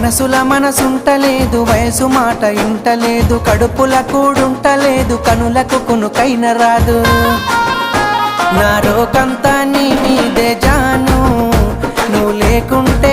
మనసుల మనసుంటలేదు, వయసు మాట ఇంటలేదు, కడుపుల కూడుంటలేదు, కనులకు కునుకైన రాదు. నా రోకంతా నీ మీదే జాను, నువ్వు లేకుంటే